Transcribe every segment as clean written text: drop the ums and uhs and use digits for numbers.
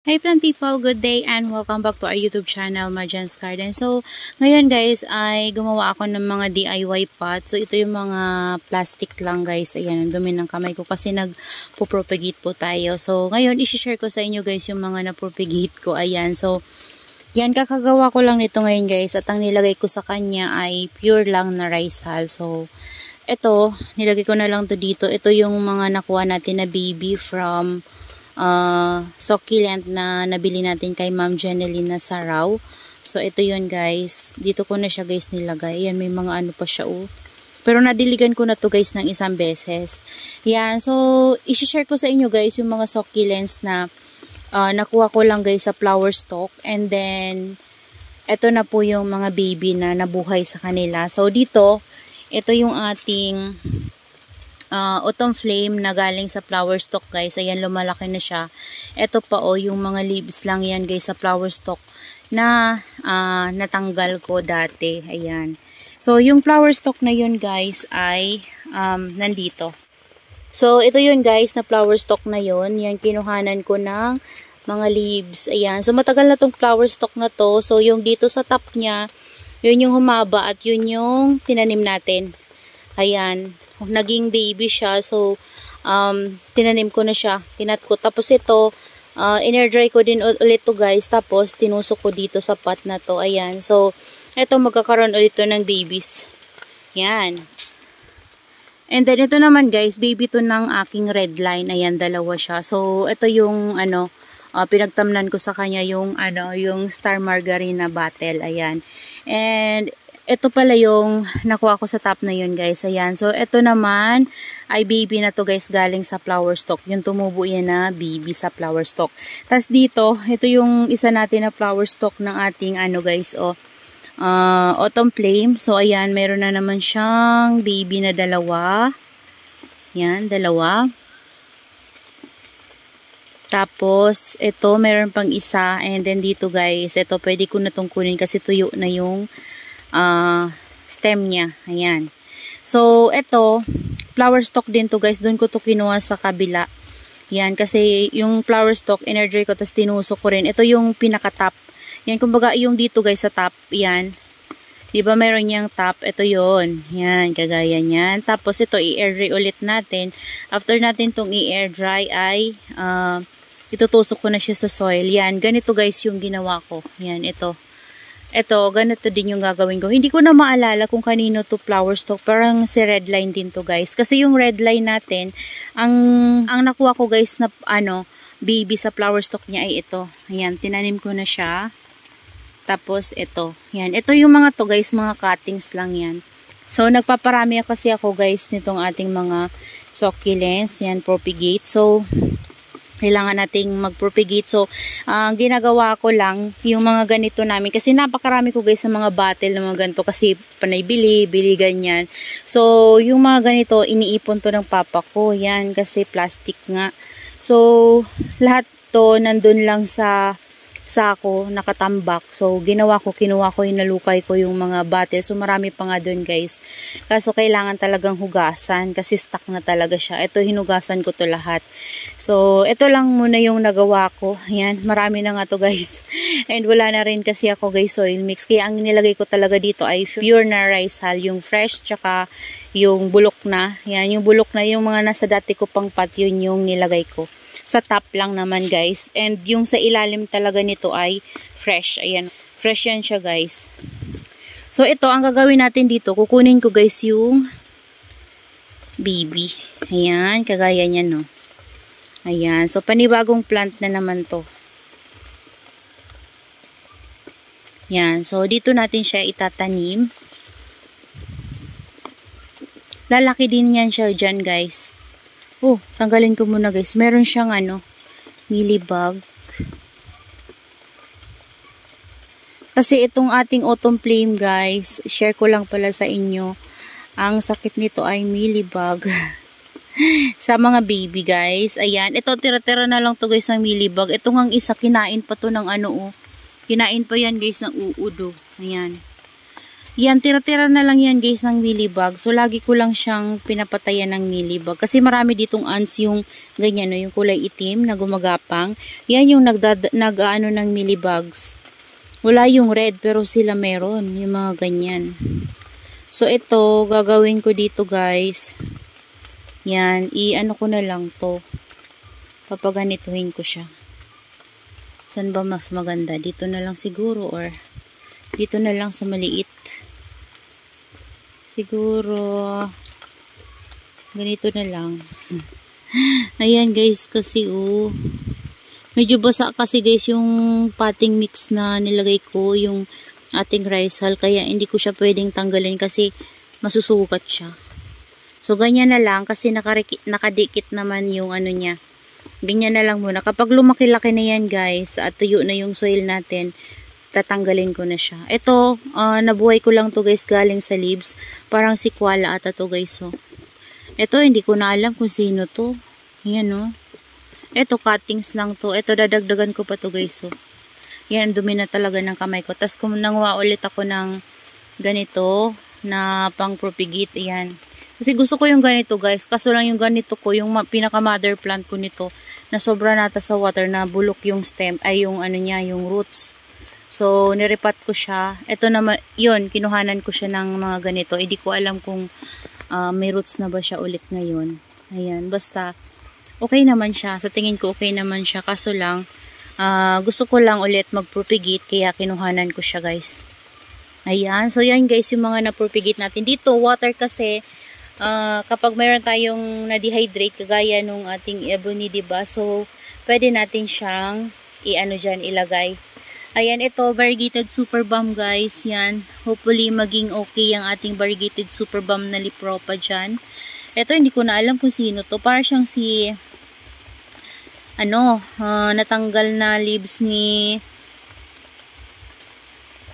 Hi plant people, good day and welcome back to our YouTube channel, Marjan's Garden. So, ngayon guys ay gumawa ako ng mga DIY pot. So, ito yung mga plastic lang guys. Ayan, ang dumi ng kamay ko kasi nagpo-propagate po tayo. So, ngayon isi-share ko sa inyo guys yung mga na-propagate ko. Ayan, so, yan kakagawa ko lang nito ngayon guys. At ang nilagay ko sa kanya ay pure lang na rice hull. So, ito, nilagay ko na lang to dito. Ito yung mga nakuha natin na baby from succulent na nabili natin kay Ma'am Janelina Saraw. So, ito yun guys. Dito ko na siya guys nilagay. Yan, may mga ano pa siya Pero nadiligan ko na to guys ng isang beses. Yan, so, isi-share ko sa inyo guys yung mga succulents na nakuha ko lang guys sa flower stalk. And then, ito na po yung mga baby na nabuhay sa kanila. So, dito, ito yung ating autumn flame na galing sa flower stalk guys. Ayan, lumalaki na siya. Ito pa yung mga leaves lang yan guys sa flower stalk na natanggal ko dati. Ayan. So, yung flower stalk na yun guys ay nandito. So, ito yun guys na flower stalk na yun. Yan, kinuhanan ko ng mga leaves. Ayan. So, matagal na tong flower stalk na to. So, yung dito sa top niya, yun yung humaba at yun yung tinanim natin. Ayan. Naging baby siya. So, tinanim ko na siya. Kinat ko. Tapos ito, in-air dry ko din ulit to guys. Tapos, tinusok ko dito sa pot na to. Ayan. So, ito magkakaroon ulit to ng babies. Yan. And then, ito naman guys, baby to ng aking red line. Ayan, dalawa siya. So, ito yung, pinagtamnan ko sa kanya yung, yung Star Margarina bottle. Ayan. And, ito pala yung nakuha ko sa top na yun guys. Ayan. So, ito naman ay baby na to guys galing sa flower stalk. Yung tumubo yan na baby sa flower stalk. Tapos dito, ito yung isa natin na flower stalk ng ating guys. Autumn flame. So, ayan. Meron na naman siyang baby na dalawa. Yan, dalawa. Tapos, ito meron pang isa. And then dito guys, ito pwede ko na itong kunin kasi tuyo na yung stem niya. Ayan. So, ito, flower stalk din to guys. Doon ko to kinuha sa kabila. Yan, kasi yung flower stalk, in-air ko, tapos tinusok ko rin. Ito yung pinaka-top. Yan, kumbaga yung dito guys sa top. Yan. Diba meron niyang top? Ito yon. Yan, kagaya niyan. Tapos ito, i-air dry ulit natin. After natin tong i-air dry ay, itutusok ko na siya sa soil. Yan, ganito guys yung ginawa ko. Yan, ito. Ito, ganito din yung gagawin ko. Hindi ko na maalala kung kanino to flower stalk. Parang si red line din to guys. Kasi yung red line natin, ang nakuha ko guys na baby sa flower stalk niya ay ito. Ayan, tinanim ko na siya. Tapos ito. Yan, ito yung mga to guys, mga cuttings lang yan. So, nagpaparami kasi ako guys nitong ating mga succulents. Yan, propagate. So, kailangan nating mag-propagate. So, ang ginagawa ko lang, yung mga ganito namin, kasi napakarami ko guys sa mga bottle na mga ganito, kasi panay bili ganyan. So, yung mga ganito, iniipon to ng papa ko. Yan, kasi plastic nga. So, lahat to nandun lang sa sako, nakatambak. So, kinuha ko, hinalukay ko yung mga bottle. So, marami pa nga dun guys. Kaso, kailangan talagang hugasan kasi stuck na talaga siya. Ito, hinugasan ko to lahat. So, ito lang muna yung nagawa ko. Yan, marami na nga to guys. And wala na rin kasi ako guys soil mix. Kaya ang nilagay ko talaga dito ay pure na rice hull. Yung fresh, tsaka yung bulok na. Yan, yung bulok na, yung mga nasa dati ko pang pot, yun yung nilagay ko. Sa top lang naman guys. And yung sa ilalim talaga nito ay fresh. Ayan. Fresh yan siya guys. So ito, ang gagawin natin dito, kukunin ko guys yung baby. Ayan. Kagaya niyan no. Ayan. So panibagong plant na naman to. Ayan. So dito natin siya itatanim. Lalaki din yan siya dyan guys. Oh, tanggalin ko muna guys. Meron siyang mealybug. Kasi itong ating autumn flame guys, share ko lang pala sa inyo. Ang sakit nito ay mealybug. Sa mga baby guys. Ayan, ito tira-tira na lang to guys ng mealybug. Ito ngang isa, kinain pa to ng Kinain pa yan guys ng uod. Ayan. Yan, tira-tira na lang yan guys ng mealybug. So, lagi ko lang siyang pinapatayan ng mealybug. Kasi marami ditong ants yung ganyan, no? Yung kulay itim na gumagapang. Yan yung nag-ano ng mealybugs. Wala yung red, pero sila meron. Yung mga ganyan. So, ito, gagawin ko dito guys. Yan, i-ano ko na lang to. Papaganituhin ko siya. Saan ba mas maganda? Dito na lang siguro or dito na lang sa maliit. Siguro ganito na lang. Ayan guys, kasi medyo basa kasi guys yung potting mix na nilagay ko, yung ating rice hull, kaya hindi ko siya pwedeng tanggalin kasi masusugat siya. So ganyan na lang kasi nakadikit naman yung ano niya. Ganyan na lang muna. Kapag lumaki-laki na yan guys, at tuyo na yung soil natin, tatanggalin ko na siya. Ito, nabuhay ko lang to guys galing sa leaves. Parang si Koala ata to guys. Oh. Ito, hindi ko na alam kung sino to. Yan oh. Ito, cuttings lang to. Ito, dadagdagan ko pa to guys. Oh. Yan, dumi na talaga ng kamay ko. Tapos kung nanguha ulit ako ng ganito na pang propagate. Ayan. Kasi gusto ko yung ganito guys. Kaso lang yung ganito ko, yung pinaka mother plant ko nito, na sobra nata sa water, na bulok yung stem, ay yung ano niya, yung roots. So, niripat ko siya. Ito naman, yun, kinuhanan ko siya ng mga ganito. Hindi ko alam kung may roots na ba siya ulit ngayon. Ayan, basta, okay naman siya. Sa tingin ko, okay naman siya. Kaso lang, gusto ko lang ulit mag-propagate, kaya kinuhanan ko siya, guys. Ayan, so yan guys, yung mga na-propagate natin. Dito, water kasi, kapag mayroon tayong na-dehydrate, kagaya nung ating ebony, diba? So, pwede natin siyang i-ano dyan, ilagay. Ayan, ito, variegated super balm guys. Yan. Hopefully, maging okay ang ating variegated super balm na Lipropa dyan. Ito, hindi ko na alam kung sino to. Para siyang si, natanggal na leaves ni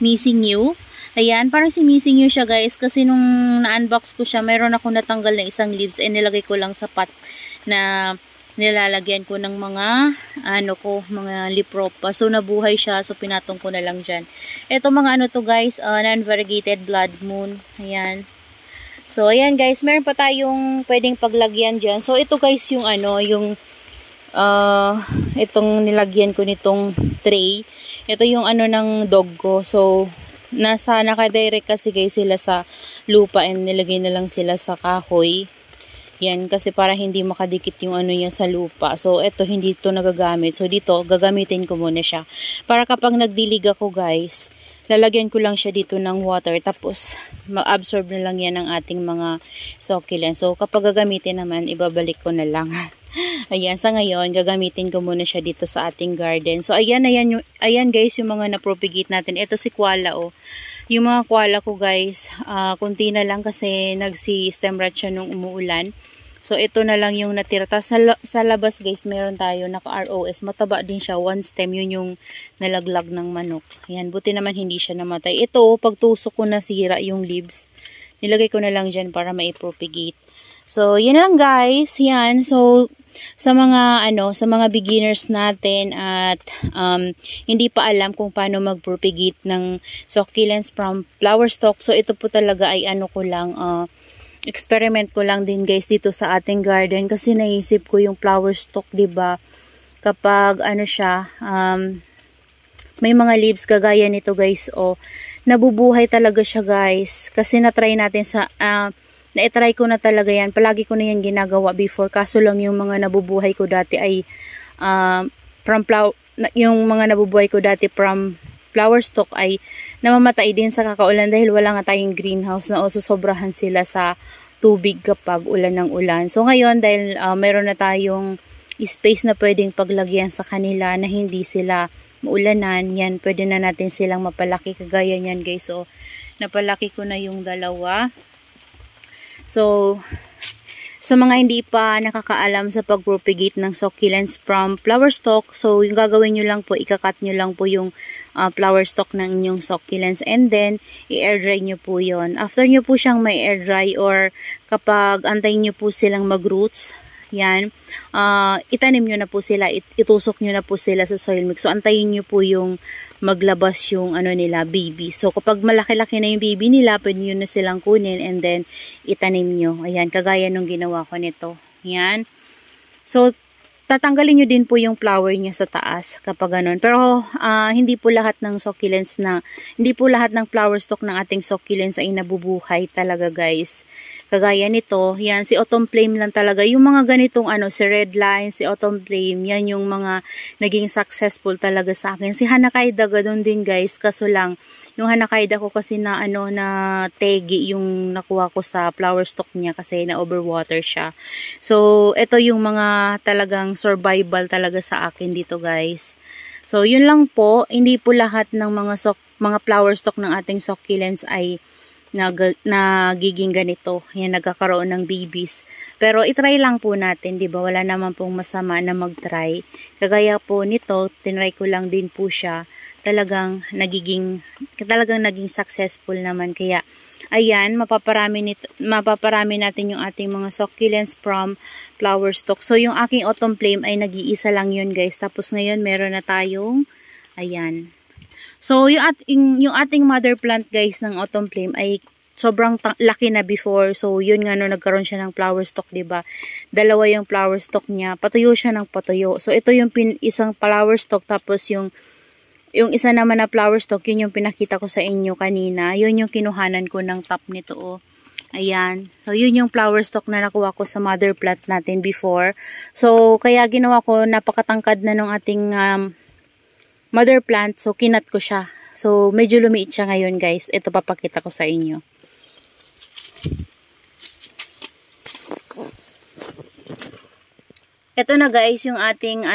Missing You. Ayan, parang si Missing You siya guys. Kasi nung na-unbox ko siya, mayroon ako natanggal na isang leaves. And nilagay ko lang sa pot na nilalagyan ko ng mga mga Lipropa. So nabuhay siya, so pinatong ko na lang diyan. Ito mga to guys, non-variegated blood moon. Ayan. So ayan guys, meron pa tayong pwedeng paglagyan diyan. So ito guys yung itong nilagyan ko nitong tray. Ito yung ng dog ko. So naka-direct kasi guys sila sa lupa and nilagay na lang sila sa kahoy. Yan, kasi para hindi makadikit yung niya sa lupa. So, ito, hindi ito nagagamit. So, dito, gagamitin ko muna siya. Para kapag nagdilig ako, guys, lalagyan ko lang siya dito ng water. Tapos, mag-absorb na lang yan ng ating mga succulent. So, kapag gagamitin naman, ibabalik ko na lang. Ayan, sa ngayon, gagamitin ko muna siya dito sa ating garden. So, ayan guys, yung mga na-propagate natin. Ito si Koala, oh. Yung mga koala ko guys, kunti na lang kasi nagsi-stem rot siya nung umuulan. So, ito na lang yung natira. Tapos sa labas guys, meron tayo naka-ROS. Mataba din siya. One stem, yun yung nalaglag ng manok. Ayan, buti naman hindi siya namatay. Ito, pagtusok ko nasira yung leaves. Nilagay ko na lang dyan para ma-propagate. So, yun lang guys. Yan. So, sa mga beginners natin at hindi pa alam kung paano mag-propagate ng succulents from flower stalk. So, ito po talaga ay experiment ko lang din guys dito sa ating garden kasi naisip ko yung flower stalk, 'di ba? Kapag may mga leaves kagaya nito guys, nabubuhay talaga siya guys. Kasi na-try natin na-try ko na talaga yan. Palagi ko na yan ginagawa before. Kaso lang yung mga nabubuhay ko dati ay from flower stalk ay namamatay din sa kakaulan dahil wala nga tayong greenhouse na sobrahan sila sa tubig kapag ulan ng ulan. So ngayon dahil meron na tayong space na pwedeng paglagyan sa kanila na hindi sila maulanan, yan pwede na natin silang mapalaki kagaya yan guys. So napalaki ko na yung dalawa. So, sa mga hindi pa nakakaalam sa pag-propagate ng succulents from flower stalk, so yung gagawin nyo lang po, ikakat nyo lang po yung flower stalk ng inyong succulents and then i-air dry nyo po yon. After nyo po siyang may air dry or kapag antayin nyo po silang mag-roots, yan, itanim nyo na po sila, itusok nyo na po sila sa soil mix. So, antayin nyo po yung maglabas yung ano nila, baby. So, kapag malaki-laki na yung baby nila, pwede nyo na silang kunin and then itanim nyo. Ayan, kagaya nung ginawa ko nito. Yan. So, tatanggalin nyo din po yung flower niya sa taas kapag ganun. Pero hindi po lahat ng succulents hindi po lahat ng flower stalk ng ating succulents ay nabubuhay talaga guys. Kagaya nito, yan, si Autumn Flame lang talaga. Yung mga ganitong si Red Line, si Autumn Flame, yan yung mga naging successful talaga sa akin. Si Hanakaida ganun din guys, kaso lang, yung Hanakaida ko kasi na tegi yung nakuha ko sa flower stalk niya kasi na overwater siya. So, ito yung mga talagang survival talaga sa akin dito guys. So, yun lang po. Hindi po lahat ng mga flower stalk ng ating succulents ay nagiging ganito. Yan, nagkakaroon ng babies. Pero, itry lang po natin, di ba? Wala naman pong masama na mag-try. Kagaya po nito, tinry ko lang din po siya. Talagang naging successful naman. Kaya, ayan, mapaparami natin yung ating mga succulents from flower stalk. So, yung aking Autumn Flame ay nag-iisa lang yun, guys. Tapos, ngayon, meron na tayong, ayan. So, yung ating mother plant, guys, ng Autumn Flame ay sobrang laki na before. So, yun nga, no, nagkaroon siya ng flower stalk, diba? Dalawa yung flower stalk niya. Patuyo siya ng patuyo. So, ito yung isang flower stalk. Tapos, yung isa naman na flower stalk, yun yung pinakita ko sa inyo kanina. Yun yung kinuhanan ko ng top nito, oh. Ayan. So, yun yung flower stalk na nakuha ko sa mother plant natin before. So, kaya ginawa ko, napakatangkad na nung ating mother plant. So, kinat ko siya. So, medyo lumiit siya ngayon, guys. Ito, papakita ko sa inyo. Ito na, guys, yung ating,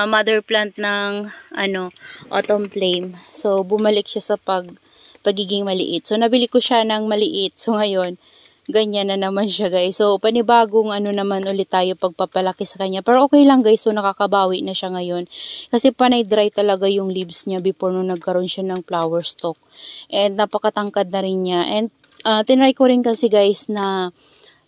mother plant ng Autumn Flame. So, bumalik siya sa pagiging maliit. So, nabili ko siya ng maliit. So, ngayon, ganyan na naman siya, guys. So, panibagong naman ulit tayo pagpapalaki sa kanya. Pero okay lang, guys. So, nakakabawi na siya ngayon. Kasi panay dry talaga yung leaves niya before nung nagkaroon siya ng flower stalk. And napakatangkad na rin niya. And tinry ko rin kasi, guys, na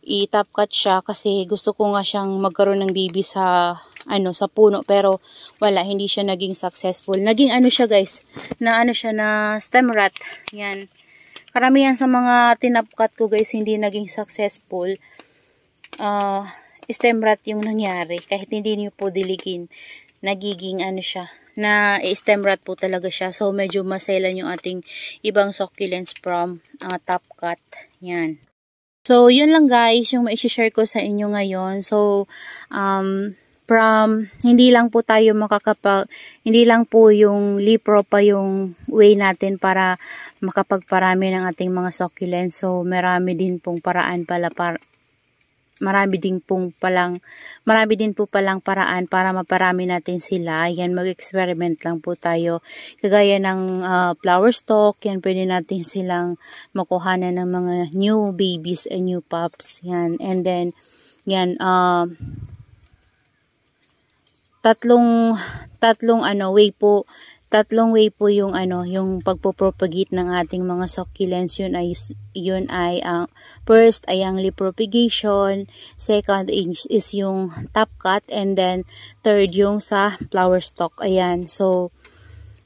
i-top cut siya kasi gusto ko nga siyang magkaroon ng baby sa puno, pero wala, hindi siya naging successful. Naging siya, guys, na stem rot. Yan. Karamihan sa mga tinop cut ko, guys, hindi naging successful. Stem rot yung nangyari. Kahit hindi niyo po diligin, nagiging siya, na stem rot po talaga siya. So, medyo maselan yung ating ibang succulents from top cut. Yan. So, yun lang, guys, yung ma-share ko sa inyo ngayon. So, hindi lang po yung lipro pa yung way natin para makapagparami ng ating mga succulents. So, marami din po palang paraan para maparami natin sila. Yan, mag-experiment lang po tayo. Kagaya ng flower stalk, yan, pwede natin silang makuhanan ng mga new babies and new pups. Yan, and then, yan, tatlong way po yung pagpo-propagate ng ating mga succulents. Yun ay first ay ang leaf propagation, second is yung top cut, and then third yung sa flower stalk. Ayan. So,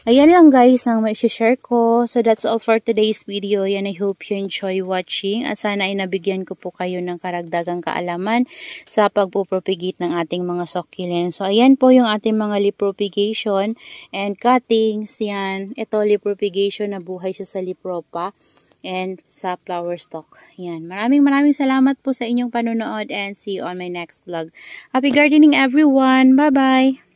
ayan lang, guys, ang ma-share ko. So, that's all for today's video. Yan, I hope you enjoy watching. At sana ay nabigyan ko po kayo ng karagdagang kaalaman sa pagpupropagate ng ating mga succulents. So, ayan po yung ating mga leaf propagation and cuttings. Yan. Ito, leaf propagation, nabuhay siya sa leaf propa and sa flower stalk. Yan. Maraming salamat po sa inyong panonood and see you on my next vlog. Happy gardening, everyone! Bye-bye!